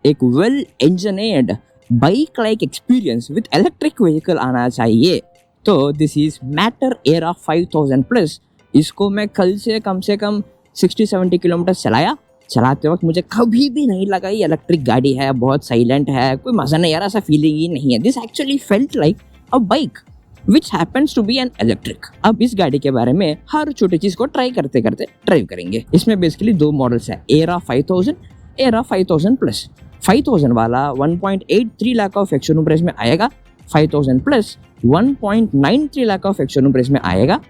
एक well engineered bike like experience with electric vehicle आना चाहिए। तो this is matter era 5000 plus. इसको मैं कल से कम 60-70 किलोमीटर चलाया। चलाते वक्त मुझे कभी भी नहीं लगा ये इलेक्ट्रिक गाड़ी है, बहुत साइलेंट है, कोई मजा नहीं आ रहा, ऐसा फीलिंग ही नहीं है। This actually felt like a bike which happens to be an electric. अब इस गाड़ी के बारे में हर छोटी चीज को ट्राई करते करते ड्राइव करेंगे। इसमें बेसिकली दो मॉडल्स है, एरा 5000, एरा 5000 प्लस। 5000 वाला 1.83 लाख ऑफ एक्सटर्नल प्राइस में आएगा, 5000 plus 1.93 lakh of external price में आएगा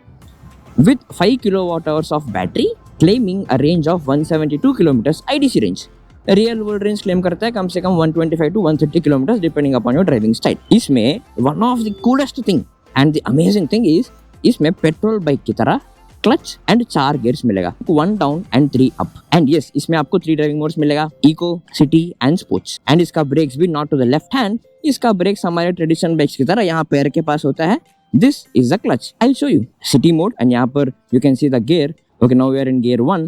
with 5 kilowatt hours of battery, claiming a range of 172 kilometers IDC range. Real world range claim करता है कम से कम 125 to 130 किलोमीटर depending upon your driving style. इसमें one of the coolest thing and the amazing thing is इसमें petrol bike की तरह क्लच एंड 4 गियर्स मिलेगा, 1 down and 3 up. And yes, इसमें आपको 3 ड्राइविंग मोड्स मिलेगा, eco, city and sports. And इसका brakes भी not to the left hand, इसका ब्रेक्स हमारे ट्रेडिशनल बाइक्स की तरह यहाँ पैर के पास होता है। This is the clutch. I'll show you city mode and यहाँ पर you can see the gear. Okay, now we are in gear 1.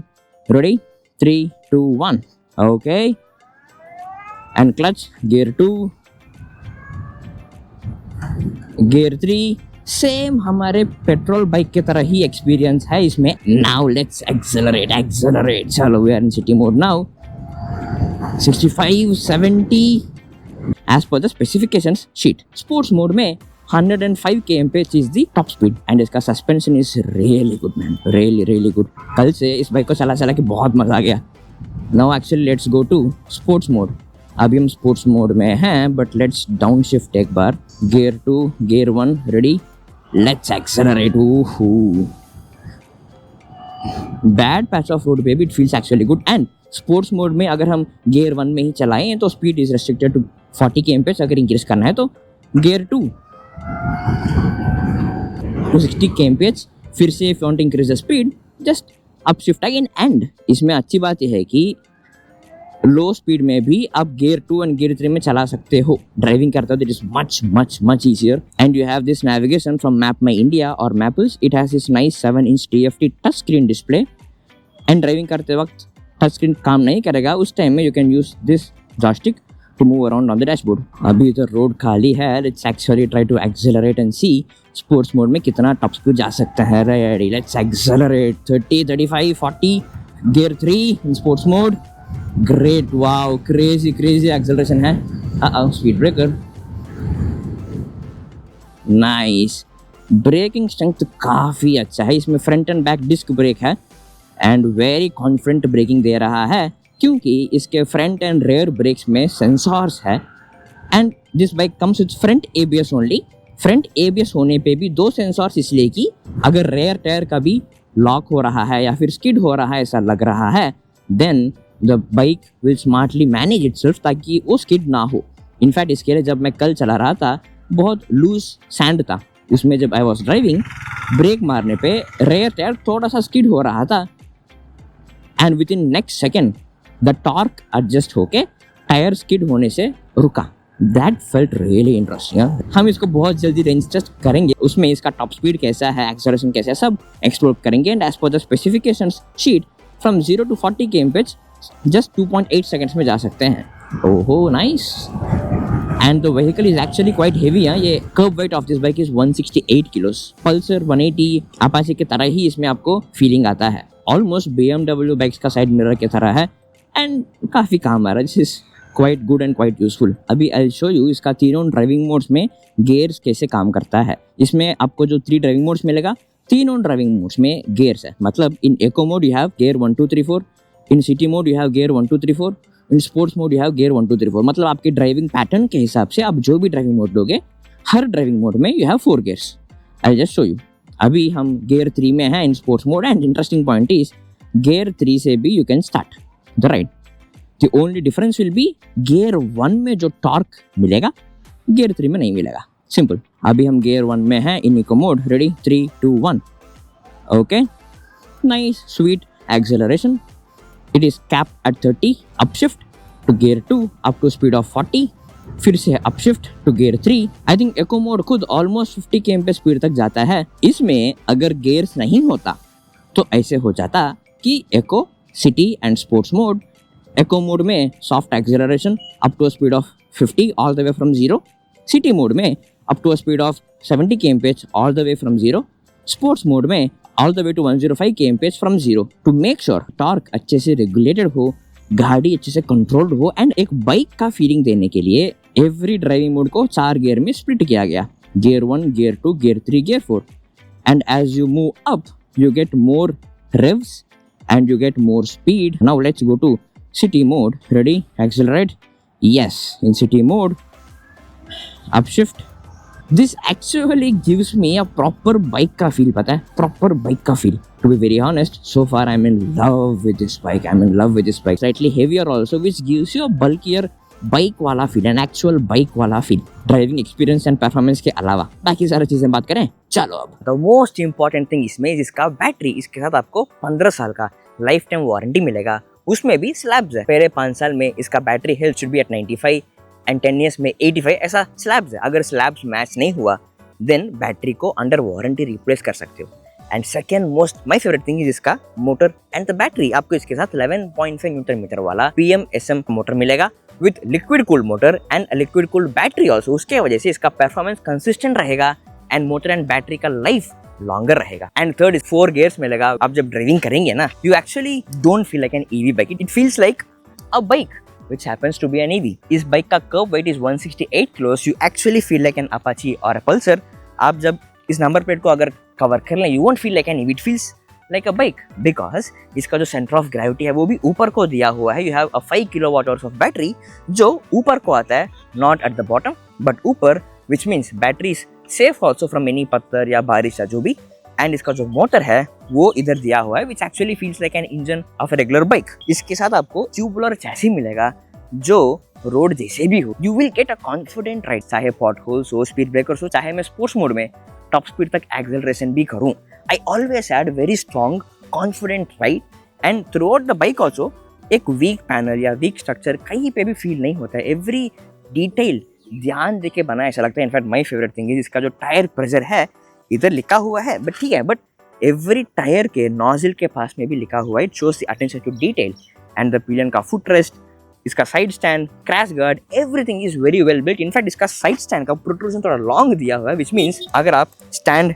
Ready? 3, 2, 1. Okay. And clutch, gear 2. Gear 3. Same हमारे पेट्रोल बाइक की तरह ही एक्सपीरियंस है इसमें। Now let's accelerate. चलो, we are in city mode now. 65, 70. As per the specifications sheet. Sports mode में 105 kmph is the top speed and इसका suspension is really good man, really good। कल से इस बाइक को चला के बहुत मजा आ गया। Now actually let's go to sports mode। अभी हम sports mode में हैं, but let's downshift एक बार। Gear 2, Gear 1, ready? Let's accelerate। Bad patch of road baby, it feels actually good। And sports mode में अगर हम Gear 1 में ही चलाएं तो speed is restricted to 40 kmph। अगर इंक्रीज करना है तो Gear 2 to 60 kmph। फिर से if you want to increase the speed just upshift again। and इसमें अच्छी बात यह है कि लो स्पीड में भी आप गियर 2 एंड गियर 3 में चला सकते हो। ड्राइविंग करते हो that is much easier and you have this navigation from Map My India or Mappls। it has this nice 7-inch TFT touch screen display and driving करते वक्त टच स्क्रीन काम नहीं करेगा, उस टाइम में you can use this joystick to move around on the dashboard। अभी इधर road खाली है, let's actually try to accelerate and see sports mode में कितना टॉप स्पीड जा सकता है। Ready, let's accelerate 30, 35, 40, gear 3 in sports mode। Great, wow, crazy acceleration है। speed breaker, nice। Braking strength काफी अच्छा है, इसमें front and back disc brake है एंड वेरी कॉन्फिडेंट ब्रेकिंग दे रहा है क्योंकि इसके फ्रंट एंड रेयर ब्रेक्स में सेंसर्स है। And this bike comes with front ABS only. Front ABS होने पे भी 2 सेंसर्स, इसलिए कि अगर रेयर टायर का भी लॉक हो रहा है या फिर स्किड हो रहा है ऐसा लग रहा है, then the bike will smartly manage itself ताकि वो स्किड ना हो। इनफैक्ट इसके लिए जब मैं कल चला रहा था बहुत लूज सैंड था उसमें, जब आई वॉज ड्राइविंग ब्रेक मारने पे रेयर टायर थोड़ा सा स्किड हो रहा था and with in next second the torque adjust होके टायर स्किड होने से रुका। That felt really interesting. हम इसको बहुत जल्दी रेंज टेस्ट करेंगे, उसमें इसका टॉप स्पीड कैसा है, एक्सेलरेशन कैसा है, सब एक्सप्लोर करेंगे। And as per the specifications sheet from 0 to 40 kmph just 2.8 seconds में जा सकते हैं। ओहो nice. And the vehicle is actually quite heavy. ये kerb weight of this bike is 168 kilos. Pulsar 180 Apache की तरह ही इसमें आपको फीलिंग आता है, ऑलमोस्ट BMW बाइक्स का साइड मिरर की तरह है एंड काफी काम आ रहा है, this is quite good and quite useful. अभी आई शो यू इसका तीनों ड्राइविंग मोड्स में गियर्स कैसे काम करता है। इसमें आपको जो 3 ड्राइविंग मोड्स मिलेगा, तीनों ड्राइविंग मोड्स में गियर्स है। मतलब इन eco mode you have gear 1 2 3 4, in city mode you have gear 1 2 3 4, in sports mode you have gear 1 2 3 4। मतलब आपके ड्राइविंग पैटर्न के हिसाब से आप जो भी ड्राइविंग मोड लोगे, हर ड्राइविंग मोड में you have 4 gears. I just show you. अभी हम गियर 3 में हैं in sports mode and interesting point is gear 3 से भी you can start the ride. The only difference will be gear 1 में जो टॉर्क मिलेगा gear 3 में नहीं मिलेगा। सिंपल। अभी हम gear 1 में हैं इन eco mode. Ready 3 2 1। Okay nice sweet acceleration. It is cap eight 30। Upshift to gear 2 up to speed of 40। फिर से upshift to gear 3। I think eco mode खुद ऑलमोस्ट 50 km स्पीड तक जाता है। इसमें अगर गियर्स नहीं होता तो ऐसे हो जाता कि eco, city and sports mode Eco mode में soft acceleration up to a speed of 50 all the way from 0. City mode में up to a speed of 70 kmph all the way from 0. Sports mode में all the way to 105 kmph from 0. To make sure torque अच्छे से regulated हो, गाड़ी अच्छे से controlled हो and एक बाइक का फीलिंग देने के लिए एवरी ड्राइविंग मोड को 4 गियर में स्प्लिट किया गया, gear 1, gear 2, gear 3, gear 4. And as you move up, you get more revs and you get more speed. Now let's go to city mode. Ready? Accelerate. Yes, in city mode, upshift. This actually gives me a proper bike का feel, पता है? Proper bike का feel. To be very honest, so far I'm in love with this bike. I'm in love with this bike. Slightly heavier also, which gives you a bulkier bike वाला feel, an actual bike वाला feel, driving experience and performance के अलावा बाकी सारी चीजें बात करें. चलो अब द मोस्ट इंपॉर्टेंट थिंग इसमें जिसका बैटरी, इसके साथ आपको 15 साल का लाइफ टाइम वारंटी मिलेगा, उसमें भी स्लैब्स है. पहले 5 साल में इसका battery health should be at 95 and 10 years में 85, ऐसा स्लैब्स है. अगर स्लैब्स मैच नहीं हुआ देन बैटरी को अंडर वारंटी रिप्लेस कर सकते हो. And second most my favourite thing is इसका मोटर एंड द बैटरी. आपको इसके साथ 11.5 न्यूटन मीटर वाला PMSM मोटर मिलेगा with liquid cooled motor and liquid cooled battery also. उसके वजह से इसका परफॉर्मेंस कंसिस्टेंट रहेगा एंड मोटर एंड बैटरी का लाइफ लॉन्गर रहेगा. एंड थर्ड इज 4 गियर्स मिलेगा. आप जब ड्राइविंग करेंगे ना, you actually don't feel like an EV bike, it feels like a bike which happens to be an EV. इस bike का curve wait is 168 किलोस. You actually feel like an Apache और अ Pulsar. आप जब इस number plate को अगर cover कर लें, you won't feel like an EV, it feels like a bike because इसका जो सेंटर ऑफ ग्रेविटी है वो भी ऊपर को दिया हुआ है. You have a 5 kilowatt hours of battery जो ऊपर को आता है, not at the bottom but ऊपर, which means battery is safe also from any पत्थर या बारिश या जो भी. एंड इसका जो मोटर है वो इधर दिया हुआ है which actually feels like an engine of a regular bike. इसके साथ आपको ट्यूबुलर चैसी मिलेगा जो रोड जैसे भी हो, you will get a confident ride. चाहे पॉट होल्स हो, स्पीड ब्रेकर्स हो, चाहे मैं स्पोर्ट्स मोड में टॉप स्पीड तक एक्सेलरेशन भी करूं, I always had very strong confident ride and throughout the bike also एक वीक पैनल या वीक स्ट्रक्चर कहीं पे भी फील नहीं होता है. एवरी डिटेल ध्यान देके बना ऐसा लगता है. In fact my favourite thing is इसका जो टायर प्रेशर है, इधर लिखा हुआ है बट ठीक है, बट एवरी टायर के नोजल के पास में भी लिखा हुआ है. It shows the attention to detail. And the pillion का फुट रेस्ट, इसका side stand, crash guard, everything is very well built. In fact इसका साइड स्टैंड का प्रोट्रूजन थोड़ा लॉन्ग दिया हुआ है विच मीन्स अगर आप स्टैंड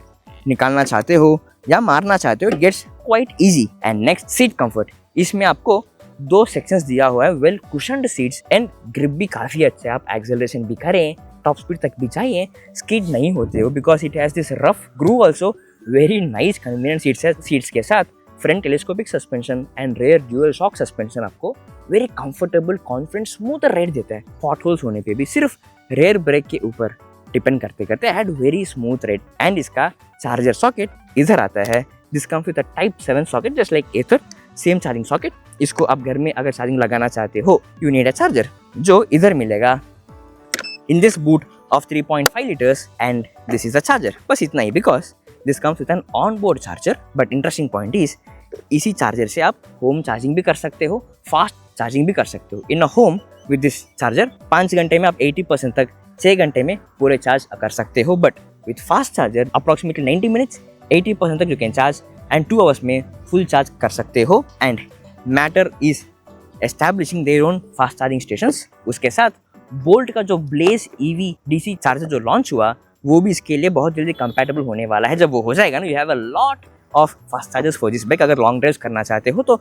निकालना चाहते हो या मारना चाहते हो, it gets quite easy. And next, seat comfort. इसमें आपको 2 सेक्शंस दिया हुआ है, well cushioned seats and grip भी काफी अच्छा है. आप एक्सेलरेशन भी करें, टॉप स्पीड तक भी जाइए, स्किड नहीं होते हो because it has this rough groove also. Very nice convenient seats है. सीट्स के साथ front telescopic suspension and rare dual shock suspension आपको very comfortable, confident, smooth ride देता है. पॉट होल्स होने पे भी सिर्फ रेयर ब्रेक के ऊपर डिपेंड करते करते had very smooth ride. And इसका चार्जर सॉकेट इधर आता है. This comes with a type 7 socket just like Ather, same charging socket. इसको आप घर में अगर चार्जिंग लगाना चाहते हो, यू नीड अ चार्जर जो इधर मिलेगा in this boot of 3.5 litres and this is a charger. बस इतना ही because this comes with N on board charger. But interesting point is इसी चार्जर से आप होम चार्जिंग भी कर सकते हो, फास्ट चार्जिंग भी कर सकते हो. इन a home with this charger 5 घंटे में आप 80% तक 6 घंटे में पूरे चार्ज कर सकते हो. But with fast charger approximately 90 minutes 80% तक you can charge and 2 hours में फुल चार्ज कर सकते हो. And matter is establishing their own fast charging stations. उसके साथ बोल्ट का जो ब्लेज EV DC चार्जर जो लॉन्च हुआ वो भी इसके लिए बहुत जल्दी कंपैटिबल होने वाला है. जब वो हो जाएगा ना, you have a lot of fast chargers for this bike. अगर लॉन्ग ड्राइव करना चाहते हो तो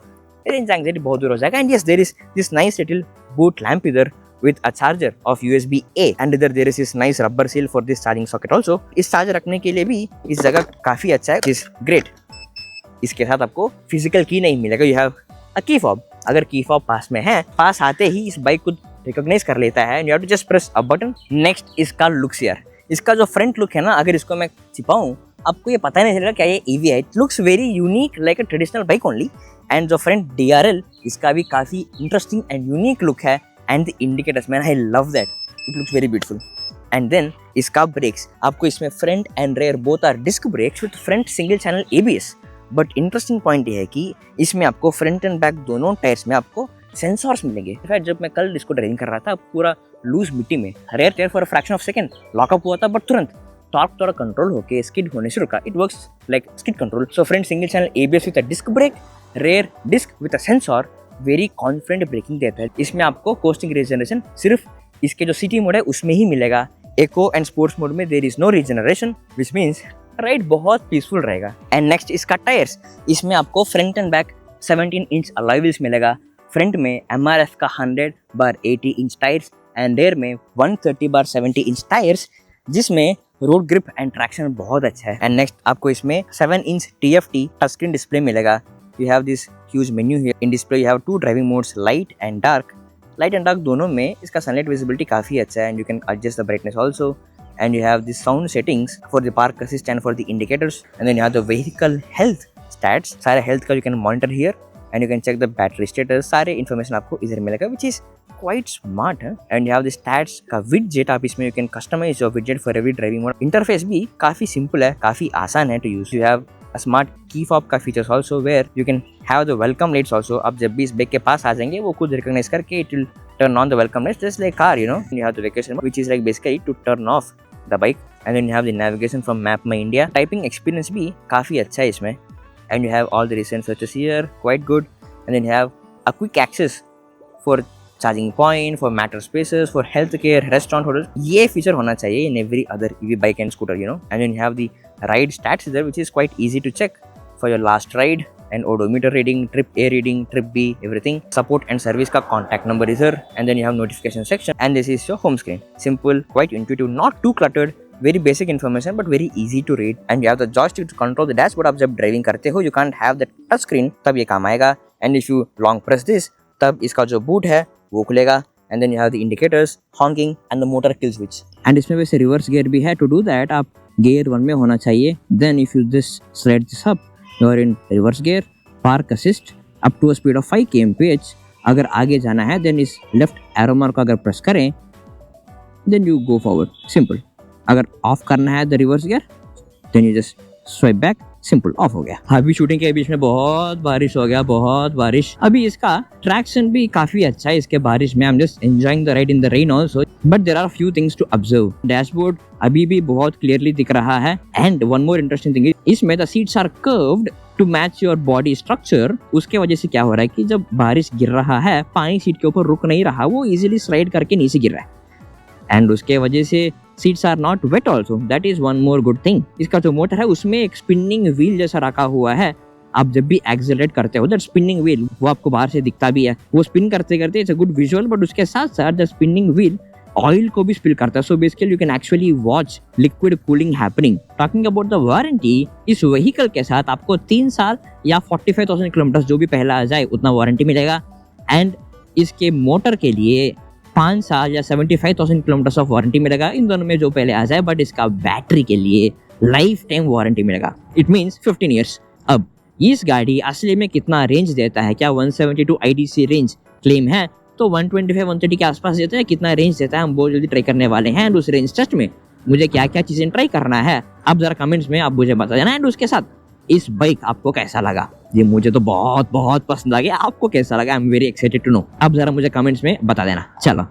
रेंज एंग्जाइटी बहुत दूर हो जाएगा. And yes, there is this nice little boot lamp इधर with a charger of USB-A and इधर there is this nice rubber seal for this charging socket also. इस चार्जर रखने के लिए भी इस जगह काफी अच्छा है, is great. इसके साथ आपको फिजिकल की नहीं मिलेगा, you have a key fob. अगर की फॉब पास में है, पास आते ही इस बाइक को रिकॉग्नाइज कर लेता है. you have to just press a button. Next इसका लुक्स यार. इसका जो फ्रंट लुक है ना, अगर इसको मैं छिपाऊं आपको ये पता नहीं चलेगा क्या ये EV है. It looks very unique like a traditional bike only. And जो फ्रंट DRL, इसका भी काफी इंटरेस्टिंग एंड यूनिक लुक है. And the indicators, man, I love that. It looks very beautiful. And then इसका brakes, आपको इसमें front and rear both are disc brakes with front single channel ABS. But interesting point ये है कि इसमें आपको front and back दोनों tyres में आपको सेंसर्स मिलेंगे. इनफैक्ट जब मैं कल इसको ड्राइविंग कर रहा था, पूरा लूज मिट्टी में rare tyre for a fraction of second lockup हुआ था, बट तुरंत टॉर्क थोड़ा कंट्रोल होके स्किड होने से रुका. It works like skid control. So front single channel ABS with a disc brake, rear disc with a sensor, very confident braking देता है। इसमें आपको कोस्टिंग रीजनरेशन सिर्फ इसके जो सिटी मोड है उसमें ही मिलेगा। इको एंड स्पोर्ट्स मोड में there is no regeneration, which means ride बहुत पीसफुल रहेगा। एंड नेक्स्ट इसका टायर्स, इसमें आपको front and back 17 inch alloy wheels मिलेगा। फ्रंट में MRF का 100/80 इंच टायर्स एंड रेयर में 130/70 इंच टायर्स, जिसमें रोड ग्रिप एंड ट्रैक्शन बहुत अच्छा है। एंड नेक्स्ट आपको इसमें 7 inch TFT touch screen display मिलेगा। You have this huge menu here. In display you have 2 driving modes, light and dark. Light and dark दोनों में इसका सनलाइट विजिबिलिटी काफ़ी अच्छा है and you can adjust the brightness also. And you have this sound settings for the park assist and for the indicators. And then you have the vehicle health stats, सारे health का you can monitor here and you can check the battery status. सारे information आपको इधर मिलेगा, which is quite smart है। And you have the stats का widget, आप इसमें you can customise your widget for every driving mode. Interface भी काफ़ी सिंपल है, काफ़ी आसान है to use. You have a smart key fob का features also where you can have the welcome lights also। आप जब भी इस बाइक के पास आ जाएंगे वो खुद रिकॉग्नाइज करके it will turn on the welcome lights just like car, you know। You have the vacation mode which is like basically to turn off the bike and then you have the navigation from Map My India। Typing experience भी काफ़ी अच्छा है इसमें and you have all the recent searches here, quite good। and then you have a quick access for charging point, for matter spaces, for healthcare, restaurant, hotels। ये feature होना चाहिए in every other EV bike and scooter, you know। and then you have the ride stats there which is quite easy to check for your last ride and odometer reading, trip A reading, trip B, everything। support and service का contact number is here and then you have notification section and this is your home screen। simple, quite intuitive, not too cluttered, very basic information but very easy to read। and you have the joystick to control the dashboard। आप जब driving करते हो you can't have the touch screen, तब ये काम आएगा। and if you long press this तब इसका जो boot है वो खुलेगा and then you have the indicators, honking and the motor kill switch। and इसमें वैसे रिवर्स गियर भी है। to do that आप गियर 1 में होना चाहिए। then if you just slide this up you are in reverse gear, park assist up to a speed of 5 km/h। अगर आगे जाना है then इस लेफ्ट एरो मार्क को अगर प्रेस करें then you go forward, simple। अगर ऑफ करना है the reverse gear then you just swipe back, simple of हो गया। अभी शूटिंग के बीच में बहुत बारिश हो गया, बहुत बारिश। अभी इसका ट्रैक्शन भी काफी अच्छा है इसके बारिश में। I am just enjoying the ride in the rain also, but there are few things to observe. Dashboard अभी भी बहुत क्लियरली दिख रहा है and one more interesting thing, इसमें the seats are curved to match your body structure. उसके वजह से क्या हो रहा है कि जब बारिश गिर रहा है पानी सीट के ऊपर रुक नहीं रहा, वो इजीली स्लाइड करके नीचे गिर रहा है एंड उसके वजह से seats are not wet also. That is one more good thing. इसका जो मोटर है उसमें एक स्पिनिंग व्हील जैसा रखा हुआ है। आप जब भी एक्सेलरेट करते हो दैट स्पिनिंग व्हील वो आपको बाहर से दिखता भी है। वो स्पिन करते करते it's a good visual, but उसके साथ साथ द स्पिनिंग व्हील ऑयल को भी स्पिल करता है। So basically you can actually watch liquid cooling happening. Talking about the warranty, इस व्हीकल के साथ आपको 3 साल या 45,000 किलोमीटर जो भी पहला आ जाए उतना वारंटी मिलेगा एंड इसके मोटर के लिए 5 साल या 75,000 किलोमीटर ऑफ वारंटी मिलेगा, इन दोनों में जो पहले आ जाए। बट इसका बैटरी के लिए लाइफ टाइम वारंटी मिलेगा, इट मीन्स 15 ईयर्स। अब इस गाड़ी असली में कितना रेंज देता है, क्या 172 IDC रेंज क्लेम है तो 125-130 के आसपास देता है। कितना रेंज देता है हम बहुत जल्दी ट्राई करने वाले हैं। एंड उस रेंज टेस्ट में मुझे क्या क्या चीजें ट्राई करना है आप जरा कमेंट्स में आप मुझे बता देना। एंड उसके साथ इस बाइक आपको कैसा लगा, ये मुझे तो बहुत बहुत पसंद आ गया। आपको कैसा लगा, I am very excited to know. आप जरा मुझे कमेंट्स में बता देना। चलो।